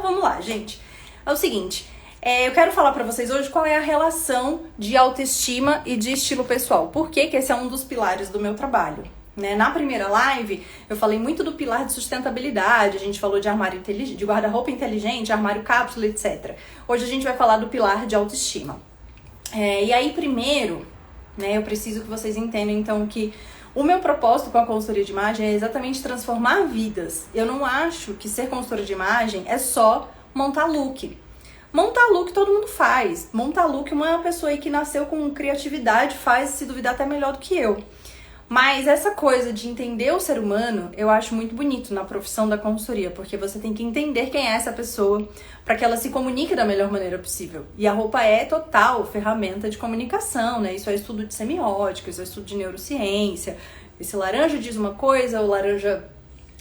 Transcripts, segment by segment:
vamos lá, gente. É o seguinte, eu quero falar pra vocês hoje qual é a relação de autoestima e de estilo pessoal. Por que esse é um dos pilares do meu trabalho? Né? Na primeira live, eu falei muito do pilar de sustentabilidade, a gente falou de armário inteligente, de guarda-roupa inteligente, armário cápsula, etc. Hoje a gente vai falar do pilar de autoestima. E aí, primeiro, né, eu preciso que vocês entendam, então, que o meu propósito com a consultoria de imagem é exatamente transformar vidas. Eu não acho que ser consultora de imagem é só montar look. Montar look todo mundo faz. Montar look, uma pessoa aí que nasceu com criatividade faz, se duvidar, até melhor do que eu. Mas essa coisa de entender o ser humano, eu acho muito bonito na profissão da consultoria, porque você tem que entender quem é essa pessoa para que ela se comunique da melhor maneira possível. E a roupa é total ferramenta de comunicação, né? Isso é estudo de semiótica, isso é estudo de neurociência. Esse laranja diz uma coisa,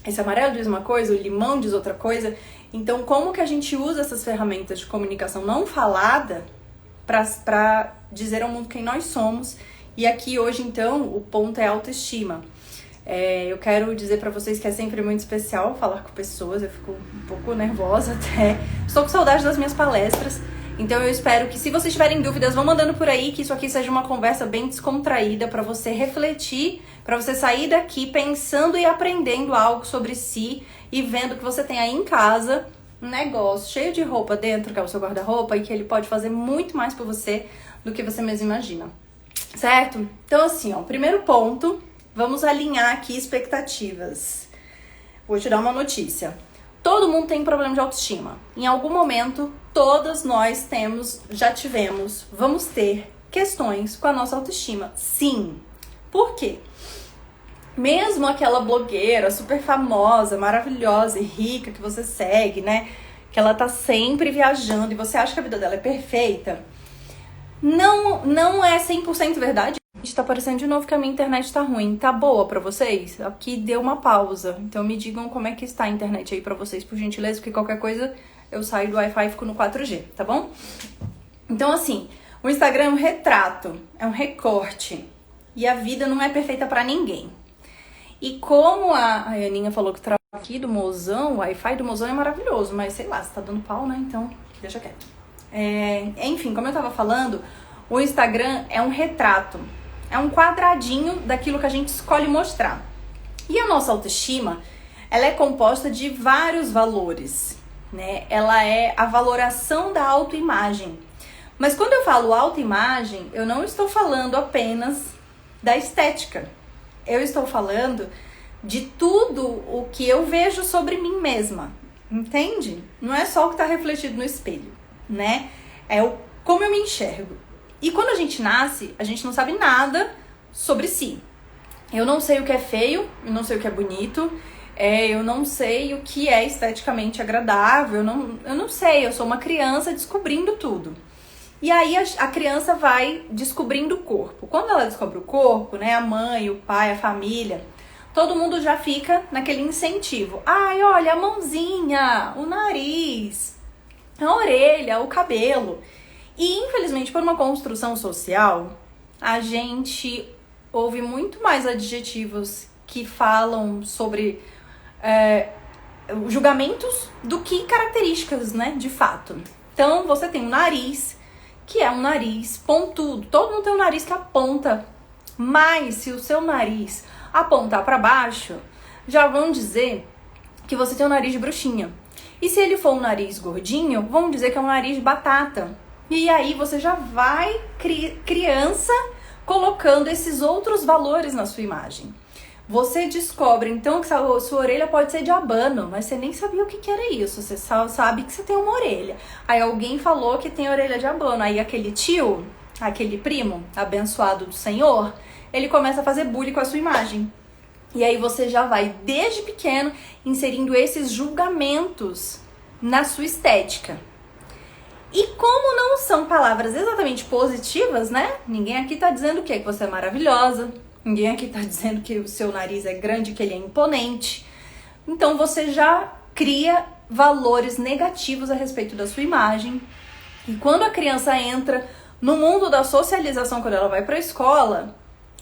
esse amarelo diz uma coisa, o limão diz outra coisa. Então, como que a gente usa essas ferramentas de comunicação não falada para dizer ao mundo quem nós somos? E aqui hoje, então, o ponto é autoestima. Eu quero dizer pra vocês que é sempre muito especial falar com pessoas, eu fico um pouco nervosa até. Estou com saudade das minhas palestras, então eu espero que, se vocês tiverem dúvidas, vão mandando por aí, que isso aqui seja uma conversa bem descontraída pra você refletir, pra você sair daqui pensando e aprendendo algo sobre si e vendo que você tem aí em casa um negócio cheio de roupa dentro, que é o seu guarda-roupa, e que ele pode fazer muito mais por você do que você mesmo imagina. Certo? Então, assim, ó, primeiro ponto, vamos alinhar aqui expectativas. Vou te dar uma notícia. Todo mundo tem problema de autoestima. Em algum momento, todas nós já tivemos, vamos ter questões com a nossa autoestima. Sim. Por quê? Mesmo aquela blogueira super famosa, maravilhosa e rica que você segue, né? Que ela tá sempre viajando e você acha que a vida dela é perfeita. Não é 100% verdade. Tá aparecendo de novo que a minha internet tá ruim. Tá boa pra vocês? Aqui deu uma pausa. Então me digam como é que está a internet aí pra vocês, por gentileza, porque qualquer coisa eu saio do Wi-Fi e fico no 4G, tá bom? Então, assim, o Instagram é um retrato, é um recorte. E a vida não é perfeita pra ninguém. E como a Aninha falou que trabalha aqui do Mozão, o Wi-Fi do Mozão é maravilhoso, mas sei lá, se tá dando pau, né? Então, deixa quieto. Enfim, como eu tava falando, o Instagram é um retrato, é um quadradinho daquilo que a gente escolhe mostrar. E a nossa autoestima, ela é composta de vários valores, né? Ela é a valoração da autoimagem. Mas quando eu falo autoimagem, eu não estou falando apenas da estética. Eu estou falando de tudo o que eu vejo sobre mim mesma, entende? Não é só o que está refletido no espelho, né? Como eu me enxergo. E quando a gente nasce, a gente não sabe nada sobre si. Eu não sei o que é feio, eu não sei o que é bonito, eu não sei o que é esteticamente agradável, eu não sei, eu sou uma criança descobrindo tudo. E aí a criança vai descobrindo o corpo. Quando ela descobre o corpo, né, a mãe, o pai, a família, todo mundo já fica naquele incentivo. Ai, olha, a mãozinha, o nariz, a orelha, o cabelo. E, infelizmente, por uma construção social, a gente ouve muito mais adjetivos que falam sobre julgamentos do que características, né, de fato. Então, você tem um nariz, que é um nariz pontudo. Todo mundo tem um nariz que aponta. Mas, se o seu nariz apontar para baixo, já vão dizer que você tem um nariz de bruxinha. E se ele for um nariz gordinho, vamos dizer que é um nariz de batata. E aí você já vai, criança, colocando esses outros valores na sua imagem. Você descobre, então, que sua orelha pode ser de abano, mas você nem sabia o que era isso. Você só sabe que você tem uma orelha. Aí alguém falou que tem orelha de abano. Aí aquele tio, aquele primo abençoado do Senhor, ele começa a fazer bullying com a sua imagem. E aí você já vai, desde pequeno, inserindo esses julgamentos na sua estética. E como não são palavras exatamente positivas, né? Ninguém aqui tá dizendo o quê? Que você é maravilhosa. Ninguém aqui tá dizendo que o seu nariz é grande, que ele é imponente. Então você já cria valores negativos a respeito da sua imagem. E quando a criança entra no mundo da socialização, quando ela vai pra escola,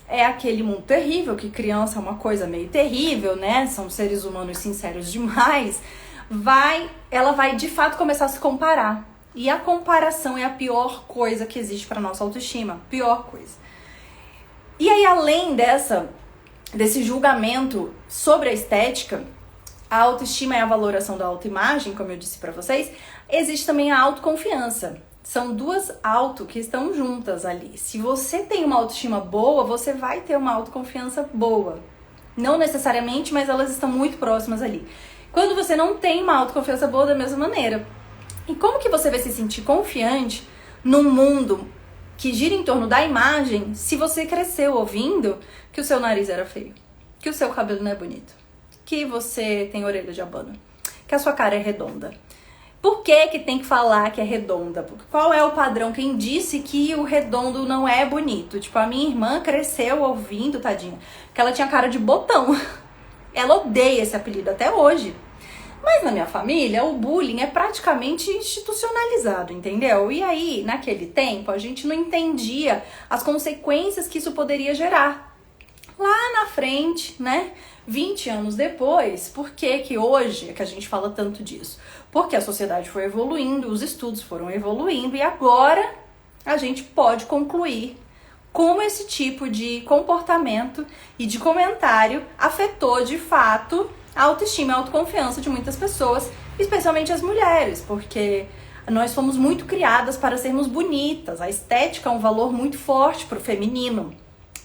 é aquele mundo terrível, que criança é uma coisa meio terrível, né? São seres humanos sinceros demais. ela vai de fato começar a se comparar. E a comparação é a pior coisa que existe para nossa autoestima. Pior coisa. E aí, além desse julgamento sobre a estética, a autoestima é a valoração da autoimagem, como eu disse para vocês, existe também a autoconfiança. São duas auto que estão juntas ali. Se você tem uma autoestima boa, você vai ter uma autoconfiança boa. Não necessariamente, mas elas estão muito próximas ali. Quando você não tem uma autoconfiança boa, da mesma maneira. E como que você vai se sentir confiante num mundo que gira em torno da imagem se você cresceu ouvindo que o seu nariz era feio, que o seu cabelo não é bonito, que você tem orelha de abano, que a sua cara é redonda? Por que tem que falar que é redonda? Qual é o padrão? Quem disse que o redondo não é bonito? Tipo, a minha irmã cresceu ouvindo, tadinha, que ela tinha cara de botão. Ela odeia esse apelido até hoje. Mas na minha família, o bullying é praticamente institucionalizado, entendeu? E aí, naquele tempo, a gente não entendia as consequências que isso poderia gerar. Lá na frente, né? 20 anos depois, por que hoje é que a gente fala tanto disso? Porque a sociedade foi evoluindo, os estudos foram evoluindo e agora a gente pode concluir como esse tipo de comportamento e de comentário afetou de fato a autoestima e a autoconfiança de muitas pessoas, especialmente as mulheres, porque nós fomos muito criadas para sermos bonitas. A estética é um valor muito forte para o feminino.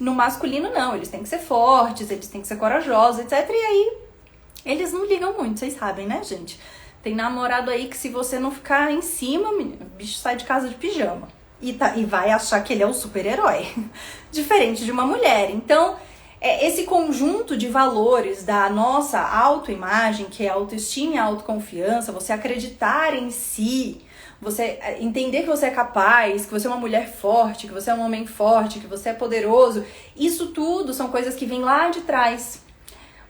No masculino, não. Eles têm que ser fortes, eles têm que ser corajosos, etc. E aí, eles não ligam muito, vocês sabem, né, gente? Tem namorado aí que se você não ficar em cima, menino, o bicho sai de casa de pijama. E vai achar que ele é um super-herói. Diferente de uma mulher. Então, esse conjunto de valores da nossa autoimagem, que é a autoestima e a autoconfiança, você acreditar em si, você entender que você é capaz, que você é uma mulher forte, que você é um homem forte, que você é poderoso, isso tudo são coisas que vêm lá de trás.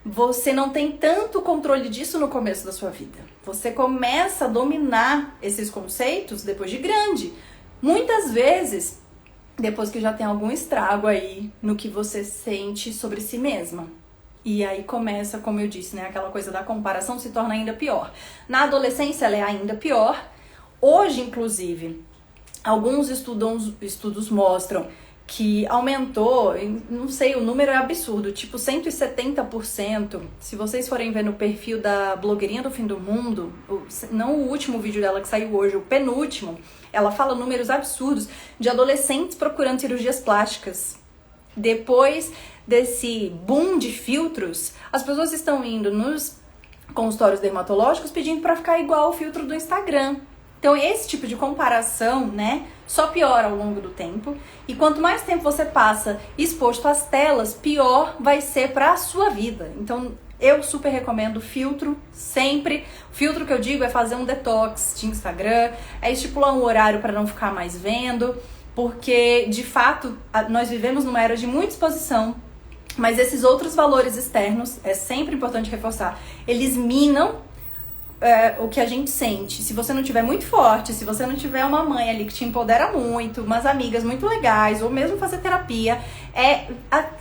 Você não tem tanto controle disso no começo da sua vida. Você começa a dominar esses conceitos depois de grande. Muitas vezes, depois que já tem algum estrago aí no que você sente sobre si mesma. E aí começa, como eu disse, né, aquela coisa da comparação se torna ainda pior. Na adolescência ela é ainda pior. Hoje, inclusive, alguns estudos mostram que aumentou, não sei, o número é absurdo, tipo 170%. Se vocês forem ver no perfil da blogueirinha do fim do mundo, não o último vídeo dela que saiu hoje, o penúltimo, ela fala números absurdos de adolescentes procurando cirurgias plásticas. Depois desse boom de filtros, as pessoas estão indo nos consultórios dermatológicos pedindo para ficar igual ao filtro do Instagram. Então esse tipo de comparação, né, só piora ao longo do tempo. E quanto mais tempo você passa exposto às telas, pior vai ser para a sua vida. Então eu super recomendo filtro, sempre. O filtro que eu digo é fazer um detox de Instagram, é estipular um horário para não ficar mais vendo, porque de fato nós vivemos numa era de muita exposição, mas esses outros valores externos, é sempre importante reforçar, eles minam o que a gente sente. Se você não tiver muito forte, se você não tiver uma mãe ali que te empodera muito, umas amigas muito legais, ou mesmo fazer terapia,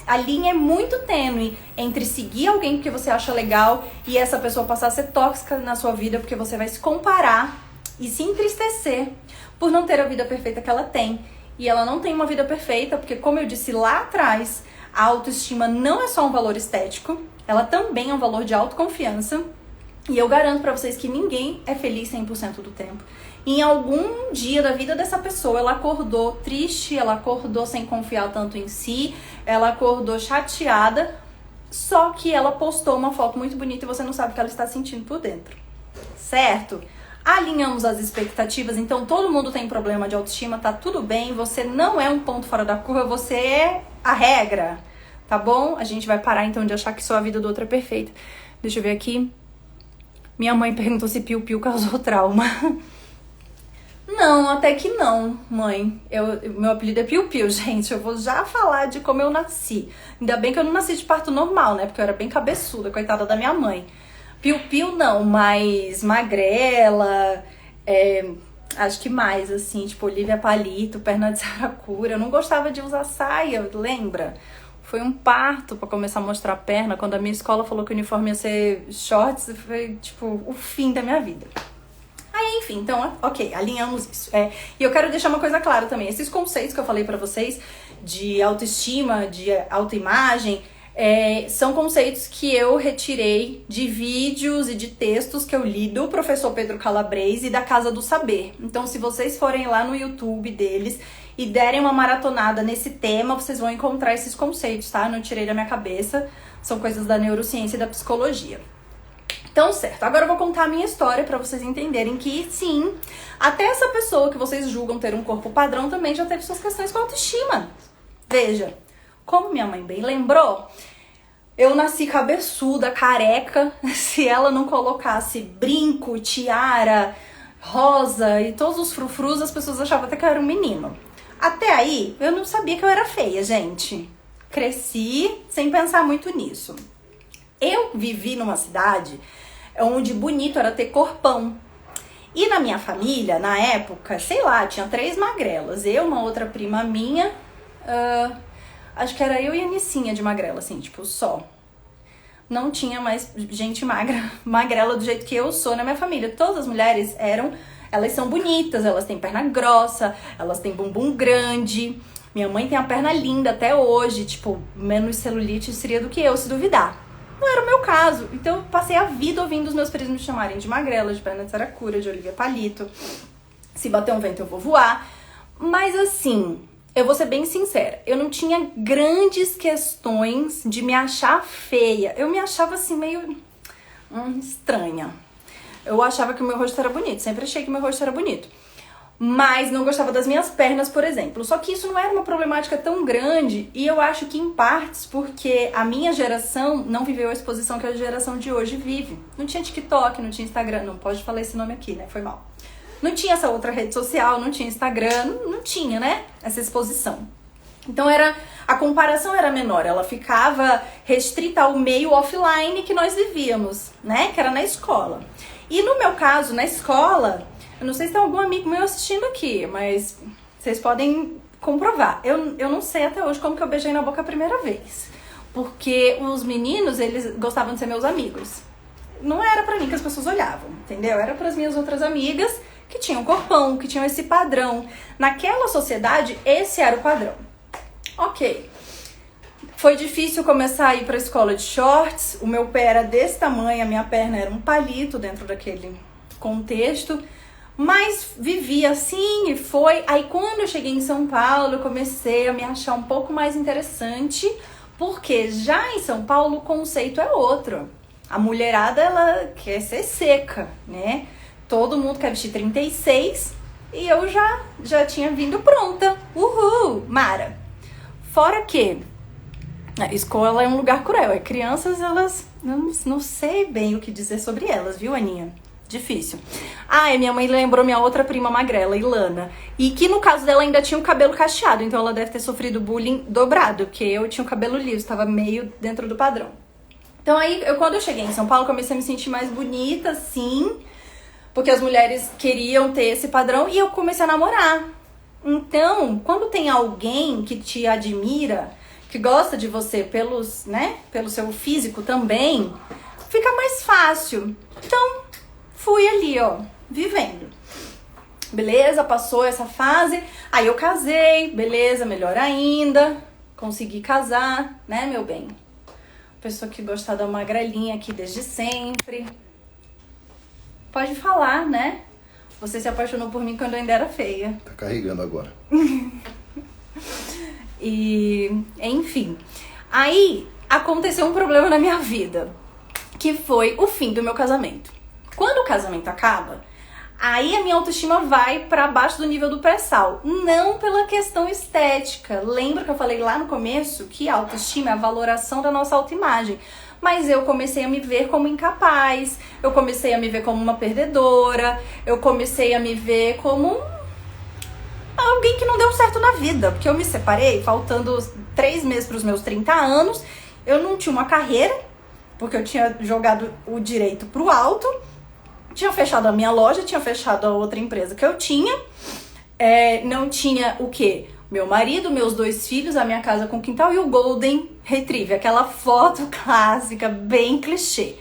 a linha é muito tênue entre seguir alguém porque você acha legal e essa pessoa passar a ser tóxica na sua vida porque você vai se comparar e se entristecer por não ter a vida perfeita que ela tem. E ela não tem uma vida perfeita porque, como eu disse lá atrás, a autoestima não é só um valor estético, ela também é um valor de autoconfiança. E eu garanto pra vocês que ninguém é feliz 100% do tempo. Em algum dia da vida dessa pessoa, ela acordou triste, ela acordou sem confiar tanto em si, ela acordou chateada, só que ela postou uma foto muito bonita e você não sabe o que ela está sentindo por dentro. Certo? Alinhamos as expectativas, então todo mundo tem problema de autoestima, tá tudo bem, você não é um ponto fora da curva, você é a regra, tá bom? A gente vai parar então de achar que só a vida do outro é perfeita. Deixa eu ver aqui. Minha mãe perguntou se piu-piu causou trauma. Não, até que não, mãe. Meu apelido é piu-piu, gente. Eu vou já falar de como eu nasci. Ainda bem que eu não nasci de parto normal, né? Porque eu era bem cabeçuda, coitada da minha mãe. Piu-piu não, mas magrela, acho que mais, assim, tipo Olivia Palito, perna de saracura. Eu não gostava de usar saia, lembra? foi um parto pra começar a mostrar a perna. Quando a minha escola falou que o uniforme ia ser shorts, foi, tipo, o fim da minha vida. Aí, enfim, então, ok, alinhamos isso. E eu quero deixar uma coisa clara também. Esses conceitos que eu falei pra vocês, de autoestima, de autoimagem, são conceitos que eu retirei de vídeos e de textos que eu li do professor Pedro Calabrese e da Casa do Saber. Então, se vocês forem lá no YouTube deles e derem uma maratonada nesse tema, vocês vão encontrar esses conceitos, tá? Eu não tirei da minha cabeça, são coisas da neurociência e da psicologia. Então, certo, agora eu vou contar a minha história pra vocês entenderem que, sim, até essa pessoa que vocês julgam ter um corpo padrão também já teve suas questões com autoestima. Veja, como minha mãe bem lembrou, eu nasci cabeçuda, careca. Se ela não colocasse brinco, tiara, rosa e todos os frufrus, as pessoas achavam até que eu era um menino. Até aí, eu não sabia que eu era feia, gente. Cresci sem pensar muito nisso. Eu vivi numa cidade onde bonito era ter corpão. E na minha família, na época, sei lá, tinha 3 magrelas. Eu, uma outra prima minha, acho que era eu e a Nicinha de magrela, assim, tipo, só. Não tinha mais gente magrela do jeito que eu sou na minha família. Todas as mulheres elas são bonitas, elas têm perna grossa, elas têm bumbum grande. Minha mãe tem a perna linda até hoje, tipo, menos celulite seria do que eu, se duvidar. Não era o meu caso. Então eu passei a vida ouvindo os meus primos me chamarem de magrela, de perna de saracura, de Olivia Palito. Se bater um vento eu vou voar. Mas assim, eu vou ser bem sincera, eu não tinha grandes questões de me achar feia. Eu me achava assim meio estranha. Eu achava que o meu rosto era bonito, sempre achei que o meu rosto era bonito. Mas não gostava das minhas pernas, por exemplo. Só que isso não era uma problemática tão grande, e eu acho que em partes porque a minha geração não viveu a exposição que a geração de hoje vive. Não tinha TikTok, não tinha Instagram, não pode falar esse nome aqui, né? Foi mal. Não tinha essa outra rede social, não tinha Instagram, não tinha, né? Essa exposição. Então a comparação era menor, ela ficava restrita ao meio offline que nós vivíamos, né? Que era na escola. E no meu caso, na escola, eu não sei se tem algum amigo meu assistindo aqui, mas vocês podem comprovar. Eu não sei até hoje como que eu beijei na boca a primeira vez. Porque os meninos, eles gostavam de ser meus amigos. Não era pra mim que as pessoas olhavam, entendeu? Era pras minhas outras amigas que tinham corpão, que tinham esse padrão. Naquela sociedade, esse era o padrão. Ok. Foi difícil começar a ir pra escola de shorts. O meu pé era desse tamanho, a minha perna era um palito dentro daquele contexto. Mas vivi assim e foi. Aí quando eu cheguei em São Paulo, eu comecei a me achar um pouco mais interessante, porque já em São Paulo o conceito é outro. A mulherada, ela quer ser seca, né? Todo mundo quer vestir 36 e eu já tinha vindo pronta. Uhul, Mara. Fora que a escola é um lugar cruel. Crianças, elas... Não sei bem o que dizer sobre elas, viu, Aninha? Difícil. E minha mãe lembrou minha outra prima magrela, Ilana. E que no caso dela ainda tinha o cabelo cacheado. Então ela deve ter sofrido bullying dobrado, porque eu tinha o cabelo liso, estava meio dentro do padrão. Então aí, quando eu cheguei em São Paulo, comecei a me sentir mais bonita, sim. Porque as mulheres queriam ter esse padrão e eu comecei a namorar. Então, quando tem alguém que te admira, que gosta de você pelo seu físico também, fica mais fácil. Então, fui ali, ó, vivendo. Beleza, passou essa fase. Aí eu casei, beleza, melhor ainda. Consegui casar, né, meu bem? Pessoa que gosta da magrelinha aqui desde sempre. Pode falar, né? Você se apaixonou por mim quando eu ainda era feia. Tá carregando agora. E, enfim. Aí aconteceu um problema na minha vida, que foi o fim do meu casamento. Quando o casamento acaba, aí a minha autoestima vai pra baixo do nível do pré-sal. Não pela questão estética. Lembra que eu falei lá no começo que a autoestima é a valoração da nossa autoimagem. Mas eu comecei a me ver como incapaz, eu comecei a me ver como uma perdedora, eu comecei a me ver como alguém que não deu certo na vida. Porque eu me separei faltando 3 meses para os meus 30 anos, eu não tinha uma carreira, porque eu tinha jogado o direito pro alto, tinha fechado a minha loja, tinha fechado a outra empresa que eu tinha, não tinha o quê? Meu marido, meus 2 filhos, a minha casa com quintal e o Golden Retriever, aquela foto clássica, bem clichê.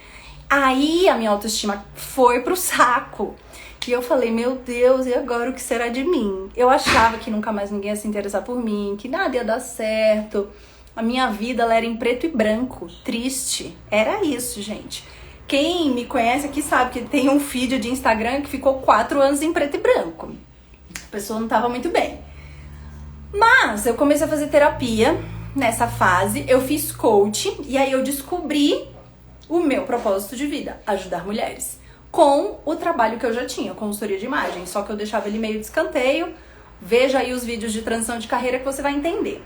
Aí a minha autoestima foi pro saco. E eu falei, meu Deus, e agora o que será de mim? Eu achava que nunca mais ninguém ia se interessar por mim, que nada ia dar certo. A minha vida, ela era em preto e branco, triste. Era isso, gente. Quem me conhece aqui sabe que tem um feed de Instagram que ficou 4 anos em preto e branco. A pessoa não tava muito bem. Mas eu comecei a fazer terapia nessa fase, eu fiz coaching e aí eu descobri o meu propósito de vida, ajudar mulheres. Com o trabalho que eu já tinha, consultoria de imagem, só que eu deixava ele meio de escanteio. Veja aí os vídeos de transição de carreira que você vai entender.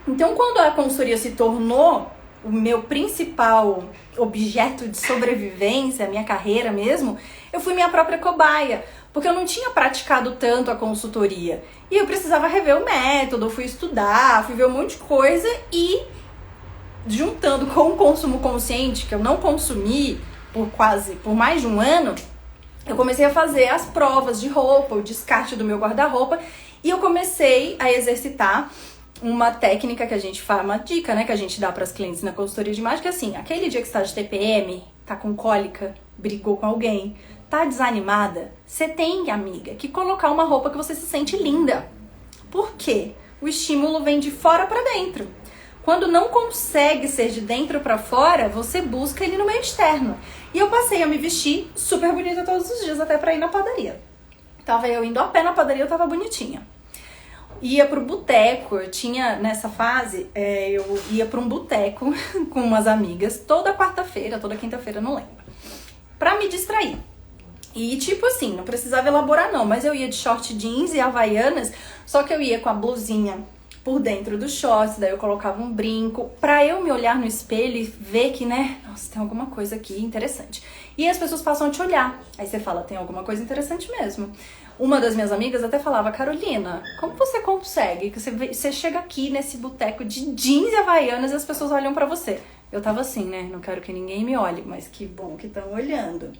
Então, quando a consultoria se tornou o meu principal objeto de sobrevivência, a minha carreira mesmo, eu fui minha própria cobaia, porque eu não tinha praticado tanto a consultoria. E eu precisava rever o método, fui estudar, fui ver um monte de coisa e juntando com o consumo consciente, que eu não consumi por mais de um ano, eu comecei a fazer as provas de roupa, o descarte do meu guarda-roupa, e eu comecei a exercitar uma técnica que a gente faz, uma dica, né, que a gente dá para as clientes na consultoria de imagem, que é assim, aquele dia que você tá de TPM, tá com cólica, brigou com alguém, tá desanimada, você tem, amiga, que colocar uma roupa que você se sente linda. Por quê? O estímulo vem de fora para dentro. Quando não consegue ser de dentro para fora, você busca ele no meio externo. E eu passei a me vestir super bonita todos os dias, até pra ir na padaria. Tava eu indo a pé na padaria, eu tava bonitinha. Ia pro boteco, eu tinha, nessa fase, eu ia pra um boteco com umas amigas, toda quarta-feira, toda quinta-feira, não lembro. Pra me distrair. E tipo assim, não precisava elaborar não, mas eu ia de short jeans e havaianas, só que eu ia com a blusinha por dentro dos shorts, daí eu colocava um brinco, pra eu me olhar no espelho e ver que, né, nossa, tem alguma coisa aqui interessante. E as pessoas passam a te olhar, aí você fala, tem alguma coisa interessante mesmo. Uma das minhas amigas até falava, Carolina, como você consegue? Que você chega aqui nesse boteco de jeans e havaianas e as pessoas olham pra você. Eu tava assim, né, não quero que ninguém me olhe, mas que bom que estão olhando.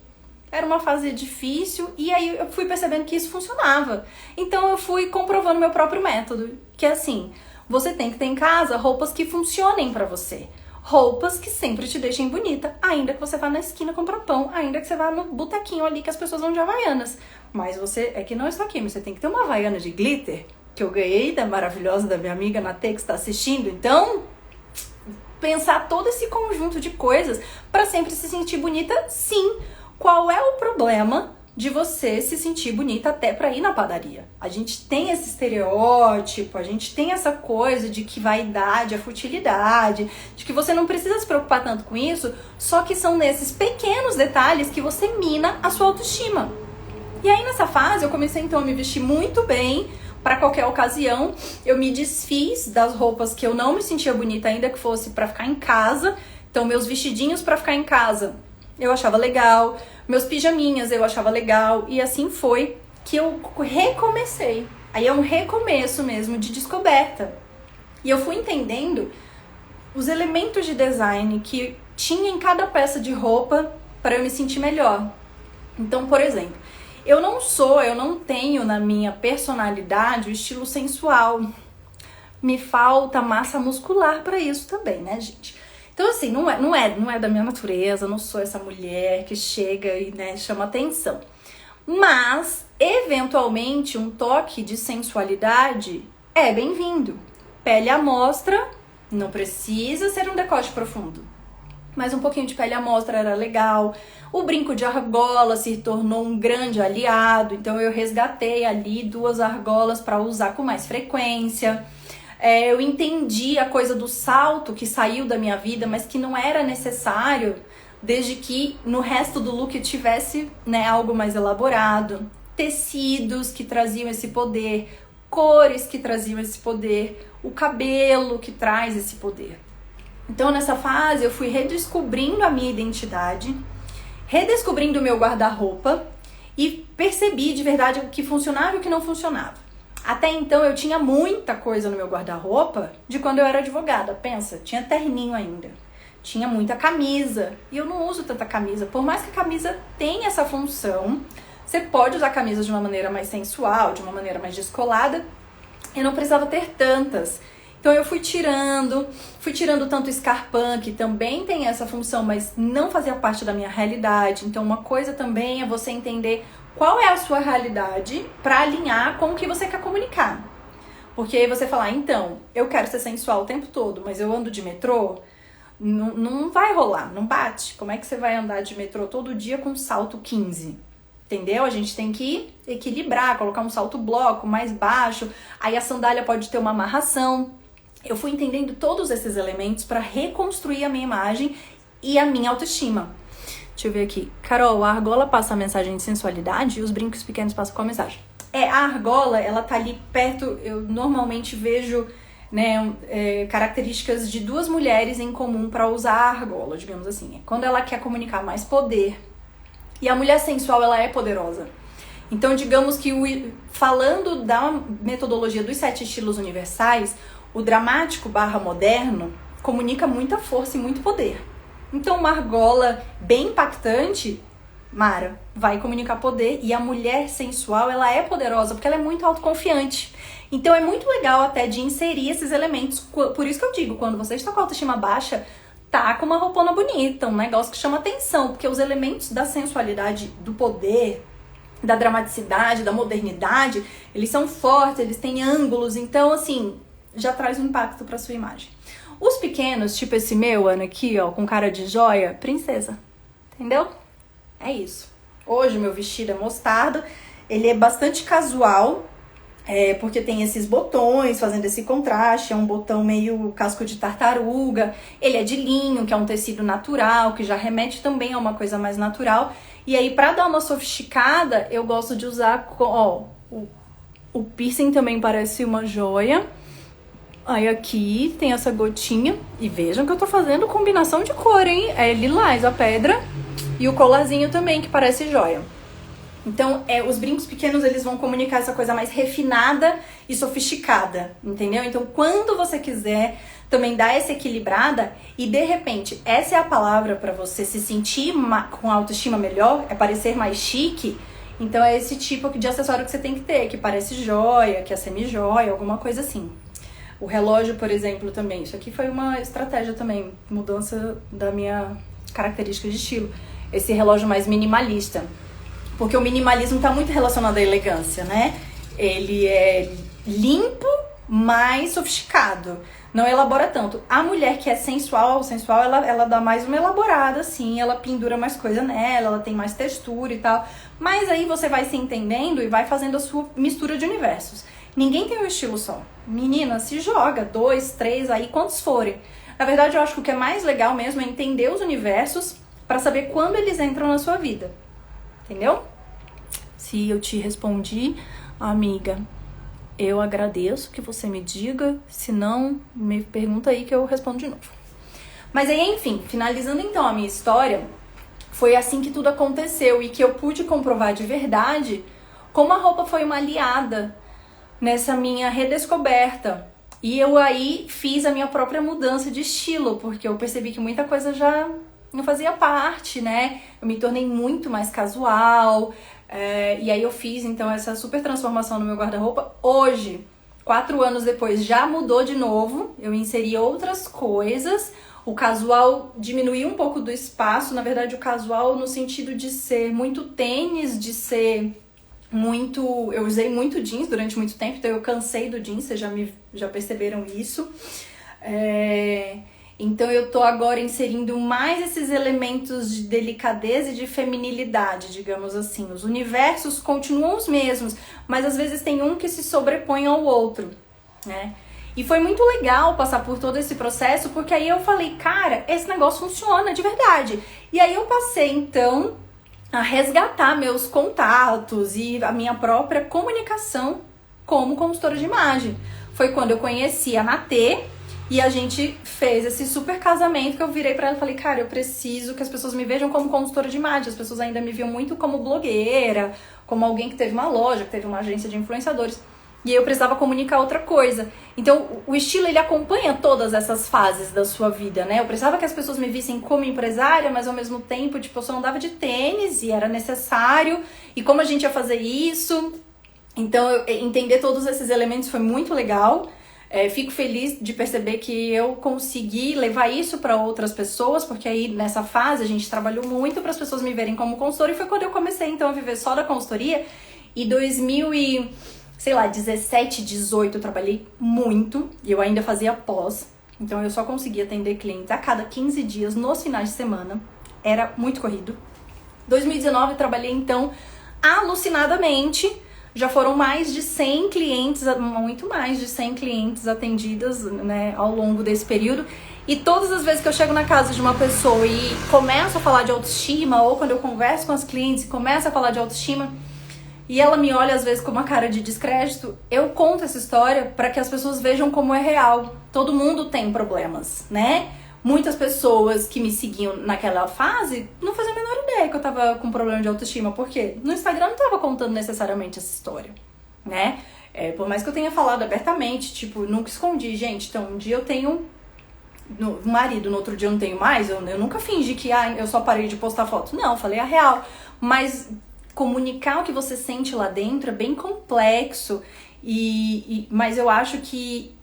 Era uma fase difícil e aí eu fui percebendo que isso funcionava. Então eu fui comprovando meu próprio método, que é assim, você tem que ter em casa roupas que funcionem pra você. Roupas que sempre te deixem bonita, ainda que você vá na esquina comprar pão, ainda que você vá no botequinho ali que as pessoas vão de havaianas. Mas você, é que não está aqui, mas você tem que ter uma havaiana de glitter, que eu ganhei da maravilhosa da minha amiga Natê, que está assistindo. Então, pensar todo esse conjunto de coisas pra sempre se sentir bonita, sim. Qual é o problema de você se sentir bonita até pra ir na padaria? A gente tem esse estereótipo, a gente tem essa coisa de que vaidade é futilidade, de que você não precisa se preocupar tanto com isso, só que são nesses pequenos detalhes que você mina a sua autoestima. E aí nessa fase eu comecei então a me vestir muito bem pra qualquer ocasião. Eu me desfiz das roupas que eu não me sentia bonita ainda que fosse pra ficar em casa. Então meus vestidinhos pra ficar em casa eu achava legal, meus pijaminhas eu achava legal, e assim foi que eu recomecei. Aí é um recomeço mesmo de descoberta. E eu fui entendendo os elementos de design que tinha em cada peça de roupa para eu me sentir melhor. Então, por exemplo, eu não tenho na minha personalidade o estilo sensual. Me falta massa muscular para isso também, né, gente? Então, assim, não é da minha natureza, eu não sou essa mulher que chega e, né, chama atenção. Mas, eventualmente, um toque de sensualidade é bem-vindo. Pele à mostra, não precisa ser um decote profundo. Mas um pouquinho de pele à mostra era legal. O brinco de argola se tornou um grande aliado, então eu resgatei ali 2 argolas para usar com mais frequência. Eu entendi a coisa do salto que saiu da minha vida, mas que não era necessário, desde que no resto do look tivesse, né, algo mais elaborado. Tecidos que traziam esse poder, cores que traziam esse poder, o cabelo que traz esse poder. Então nessa fase eu fui redescobrindo a minha identidade, redescobrindo o meu guarda-roupa e percebi de verdade o que funcionava e o que não funcionava. Até então eu tinha muita coisa no meu guarda-roupa de quando eu era advogada. Pensa, tinha terninho ainda. Tinha muita camisa. E eu não uso tanta camisa. Por mais que a camisa tenha essa função, você pode usar a camisa de uma maneira mais sensual, de uma maneira mais descolada. eu não precisava ter tantas. Então eu fui tirando tanto Scarpan, que também tem essa função, mas não fazia parte da minha realidade. Então uma coisa também é você entender qual é a sua realidade para alinhar com o que você quer comunicar. Porque aí você falar, então, eu quero ser sensual o tempo todo, mas eu ando de metrô, não vai rolar, não bate. Como é que você vai andar de metrô todo dia com salto 15? Entendeu? A gente tem que equilibrar, colocar um salto bloco mais baixo, aí a sandália pode ter uma amarração. Eu fui entendendo todos esses elementos para reconstruir a minha imagem e a minha autoestima. Deixa eu ver aqui. Carol, a argola passa a mensagem de sensualidade e os brincos pequenos passam qual mensagem? A argola, ela tá ali perto, eu normalmente vejo, né, características de duas mulheres em comum para usar a argola, digamos assim. Quando ela quer comunicar mais poder, e a mulher sensual, ela é poderosa. Então, digamos que falando da metodologia dos 7 estilos universais, o dramático / moderno comunica muita força e muito poder. Então, uma argola bem impactante, Mara, vai comunicar poder. E a mulher sensual, ela é poderosa porque ela é muito autoconfiante. Então, é muito legal até de inserir esses elementos. Por isso que eu digo, quando você está com a autoestima baixa, tá com uma roupona bonita, um negócio que chama atenção. Porque os elementos da sensualidade, do poder, da dramaticidade, da modernidade, eles são fortes, eles têm ângulos. Então, assim, já traz um impacto pra sua imagem. Os pequenos, tipo esse meu, Ana, aqui, ó, com cara de joia, princesa. Entendeu? É isso. Hoje o meu vestido é mostarda. Ele é bastante casual, porque tem esses botões fazendo esse contraste. É um botão meio casco de tartaruga. Ele é de linho, que é um tecido natural, que já remete também a uma coisa mais natural. E aí, pra dar uma sofisticada, eu gosto de usar, ó, o piercing também parece uma joia. Aí aqui tem essa gotinha. E vejam que eu tô fazendo combinação de cor, hein? É lilás a pedra. E o colarzinho também, que parece joia. Então, os brincos pequenos, eles vão comunicar essa coisa mais refinada e sofisticada, entendeu? Então, quando você quiser também dar essa equilibrada e, de repente, essa é a palavra pra você se sentir com autoestima melhor, é parecer mais chique, então é esse tipo de acessório que você tem que ter, que parece joia, que é semi-joia, alguma coisa assim. O relógio, por exemplo, também. Isso aqui foi uma estratégia também, mudança da minha característica de estilo. Esse relógio mais minimalista. Porque o minimalismo tá muito relacionado à elegância, né? Ele é limpo, mas sofisticado. Não elabora tanto. A mulher que é sensual, ela dá mais uma elaborada, assim. Ela pendura mais coisa nela, ela tem mais textura e tal. Mas aí você vai se entendendo e vai fazendo a sua mistura de universos. Ninguém tem um estilo só. Menina, se joga, 2, 3, aí quantos forem. Na verdade, eu acho que o que é mais legal mesmo é entender os universos para saber quando eles entram na sua vida. Entendeu? Se eu te respondi, amiga, eu agradeço que você me diga. Se não, me pergunta aí que eu respondo de novo. Mas aí, enfim, finalizando então a minha história, foi assim que tudo aconteceu e que eu pude comprovar de verdade como a roupa foi uma aliada nessa minha redescoberta. E eu aí fiz a minha própria mudança de estilo, porque eu percebi que muita coisa já não fazia parte, né? Eu me tornei muito mais casual, e aí eu fiz então essa super transformação no meu guarda-roupa. Hoje, 4 anos depois, já mudou de novo, eu inseri outras coisas, o casual diminuiu um pouco do espaço, na verdade o casual no sentido de ser muito tênis, de ser muito... Eu usei muito jeans durante muito tempo, então eu cansei do jeans, vocês já perceberam isso. Então eu tô agora inserindo mais esses elementos de delicadeza e de feminilidade, digamos assim. Os universos continuam os mesmos, mas às vezes tem um que se sobrepõe ao outro, né? E foi muito legal passar por todo esse processo, porque aí eu falei, cara, esse negócio funciona de verdade. E aí eu passei, então, a resgatar meus contatos e a minha própria comunicação como consultora de imagem. Foi quando eu conheci a Natê, e a gente fez esse super casamento que eu virei pra ela e falei, cara, eu preciso que as pessoas me vejam como consultora de imagem. As pessoas ainda me viam muito como blogueira, como alguém que teve uma loja, que teve uma agência de influenciadores. E eu precisava comunicar outra coisa. Então, o estilo, ele acompanha todas essas fases da sua vida, né? Eu precisava que as pessoas me vissem como empresária, mas ao mesmo tempo, tipo, eu só andava de tênis e era necessário. E como a gente ia fazer isso? Então, entender todos esses elementos foi muito legal. Fico feliz de perceber que eu consegui levar isso para outras pessoas, porque aí nessa fase a gente trabalhou muito para as pessoas me verem como consultora, e foi quando eu comecei então a viver só da consultoria. E 2017, 18 eu trabalhei muito, e eu ainda fazia pós, então eu só conseguia atender clientes a cada 15 dias nos finais de semana, era muito corrido. 2019 eu trabalhei então alucinadamente. Já foram mais de 100 clientes, muito mais de 100 clientes atendidas, né, ao longo desse período. E todas as vezes que eu chego na casa de uma pessoa e começo a falar de autoestima, ou quando eu converso com as clientes e começo a falar de autoestima, e ela me olha às vezes com uma cara de descrédito, eu conto essa história para que as pessoas vejam como é real. Todo mundo tem problemas, né? Muitas pessoas que me seguiam naquela fase não faziam a menor ideia que eu tava com problema de autoestima, porque no Instagram não tava contando necessariamente essa história, né? Por mais que eu tenha falado abertamente, tipo, nunca escondi, gente. Então, um dia eu tenho marido, no outro dia eu não tenho mais, eu nunca fingi que eu só parei de postar foto. Não, eu falei a real. Mas comunicar o que você sente lá dentro é bem complexo, mas eu acho que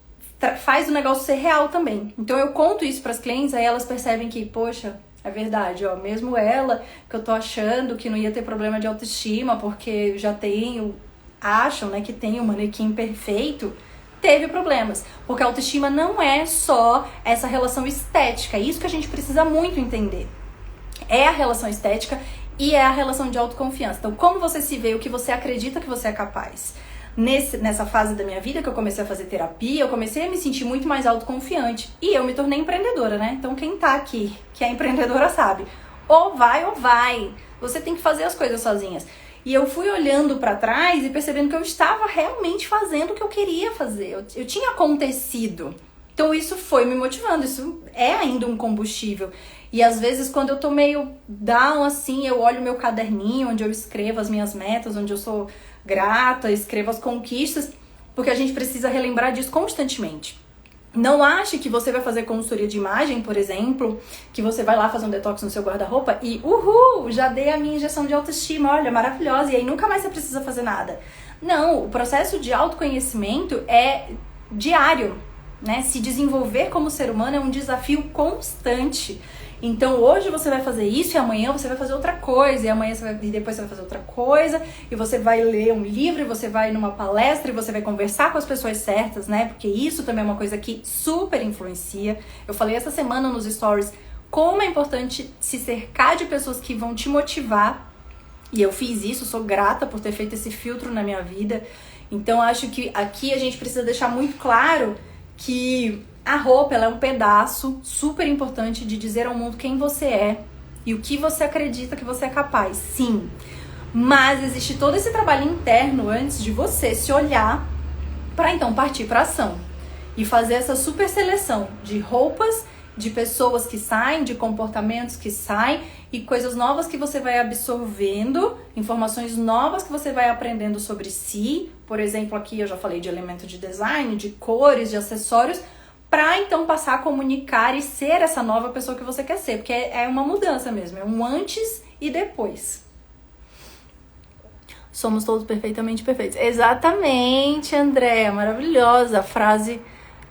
faz o negócio ser real também. Então eu conto isso para as clientes, aí elas percebem que, poxa, é verdade, ó, mesmo ela, que eu tô achando que não ia ter problema de autoestima, porque já acham, né, que tem um manequim perfeito, teve problemas. Porque a autoestima não é só essa relação estética, é isso que a gente precisa muito entender. É a relação estética e é a relação de autoconfiança. Então, como você se vê, o que você acredita que você é capaz. Nessa fase da minha vida que eu comecei a fazer terapia, eu comecei a me sentir muito mais autoconfiante. E eu me tornei empreendedora, né? Então quem tá aqui, que é empreendedora, sabe. Ou vai. Você tem que fazer as coisas sozinhas. E eu fui olhando pra trás e percebendo que eu estava realmente fazendo o que eu queria fazer. Eu tinha acontecido. Então isso foi me motivando, isso é ainda um combustível. E às vezes quando eu tô meio down assim, eu olho meu caderninho onde eu escrevo as minhas metas, onde eu sou grata, escrevo as conquistas, porque a gente precisa relembrar disso constantemente. Não ache que você vai fazer consultoria de imagem, por exemplo, que você vai lá fazer um detox no seu guarda-roupa e já dei a minha injeção de autoestima, olha, maravilhosa, e aí nunca mais você precisa fazer nada. Não, o processo de autoconhecimento é diário, né? Se desenvolver como ser humano é um desafio constante. Então hoje você vai fazer isso e amanhã você vai fazer outra coisa, e depois você vai fazer outra coisa, e você vai ler um livro, e você vai numa palestra, e você vai conversar com as pessoas certas, né? Porque isso também é uma coisa que super influencia. Eu falei essa semana nos stories como é importante se cercar de pessoas que vão te motivar, e eu fiz isso, sou grata por ter feito esse filtro na minha vida. Então acho que aqui a gente precisa deixar muito claro que a roupa, ela é um pedaço super importante de dizer ao mundo quem você é e o que você acredita que você é capaz, sim. Mas existe todo esse trabalho interno antes de você se olhar para então partir para ação e fazer essa super seleção de roupas, de pessoas que saem, de comportamentos que saem e coisas novas que você vai absorvendo, informações novas que você vai aprendendo sobre si. Por exemplo, aqui eu já falei de elemento de design, de cores, de acessórios, para então passar a comunicar e ser essa nova pessoa que você quer ser, porque é uma mudança mesmo, é um antes e depois. Somos todos perfeitamente perfeitos. Exatamente, Andréa, maravilhosa a frase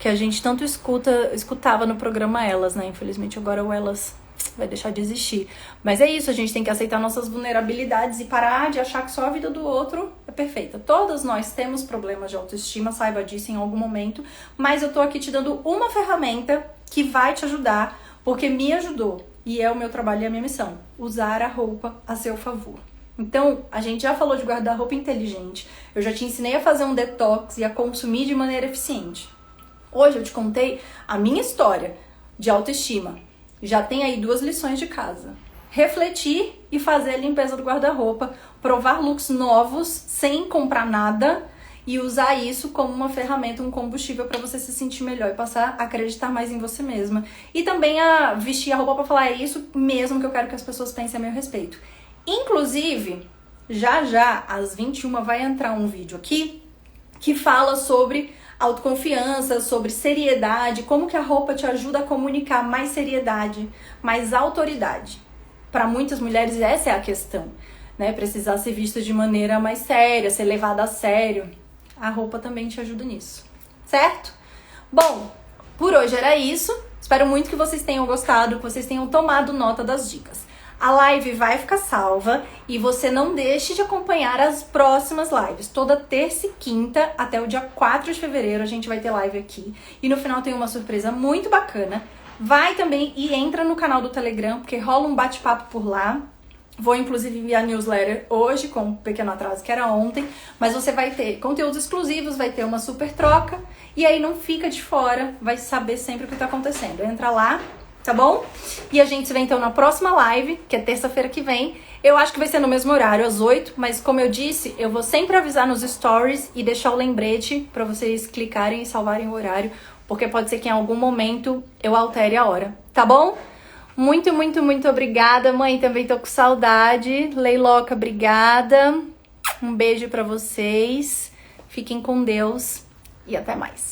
que a gente tanto escutava no programa Elas, né? Infelizmente agora o Elas vai deixar de existir. Mas é isso, a gente tem que aceitar nossas vulnerabilidades e parar de achar que só a vida do outro é perfeita. Todas nós temos problemas de autoestima, saiba disso em algum momento, mas eu tô aqui te dando uma ferramenta que vai te ajudar, porque me ajudou, e é o meu trabalho e a minha missão, usar a roupa a seu favor. Então, a gente já falou de guarda-roupa inteligente, eu já te ensinei a fazer um detox e a consumir de maneira eficiente. Hoje eu te contei a minha história de autoestima. Já tem aí 2 lições de casa. Refletir e fazer a limpeza do guarda-roupa, provar looks novos sem comprar nada e usar isso como uma ferramenta, um combustível para você se sentir melhor e passar a acreditar mais em você mesma. E também a vestir a roupa para falar, é isso mesmo que eu quero que as pessoas pensem a meu respeito. Inclusive, já às 21 vai entrar um vídeo aqui que fala sobre autoconfiança, sobre seriedade, como que a roupa te ajuda a comunicar mais seriedade, mais autoridade. Para muitas mulheres essa é a questão. né, precisar ser visto de maneira mais séria, ser levada a sério, a roupa também te ajuda nisso, certo? Bom, por hoje era isso. Espero muito que vocês tenham gostado, que vocês tenham tomado nota das dicas. A live vai ficar salva e você não deixe de acompanhar as próximas lives. Toda terça e quinta até o dia 4 de fevereiro a gente vai ter live aqui. E no final tem uma surpresa muito bacana. Vai também e entra no canal do Telegram, porque rola um bate-papo por lá. Vou, inclusive, enviar newsletter hoje, com um pequeno atraso que era ontem. Mas você vai ter conteúdos exclusivos, vai ter uma super troca. E aí não fica de fora, vai saber sempre o que tá acontecendo. Entra lá, tá bom? E a gente se vê então na próxima live, que é terça-feira que vem. Eu acho que vai ser no mesmo horário, às 8. Mas como eu disse, eu vou sempre avisar nos stories e deixar o lembrete pra vocês clicarem e salvarem o horário. Porque pode ser que em algum momento eu altere a hora, tá bom? Muito, muito, muito obrigada. Mãe, também tô com saudade. Leiloca, obrigada. Um beijo pra vocês. Fiquem com Deus e até mais.